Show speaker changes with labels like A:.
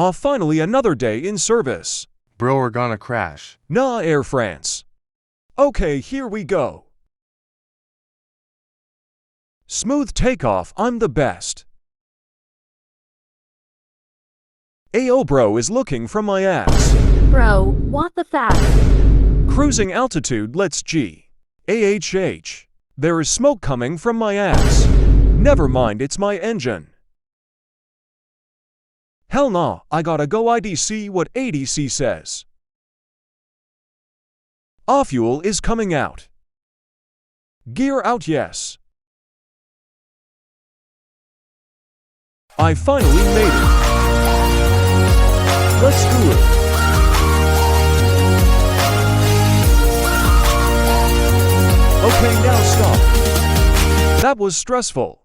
A: Ah, finally another day in service.
B: Bro, we're gonna crash.
A: Nah, Air France. Okay, here we go. Smooth takeoff, I'm the best. Ayo bro is looking from my ass.
C: Bro, what the fuck?
A: Cruising altitude, let's G. AHH. There is smoke coming from my ass. Never mind, it's my engine. Hell nah, I gotta go IDC what ADC says. Ah, fuel is coming out. Gear out, yes. I finally made it. Let's do it. Okay, now stop. That was stressful.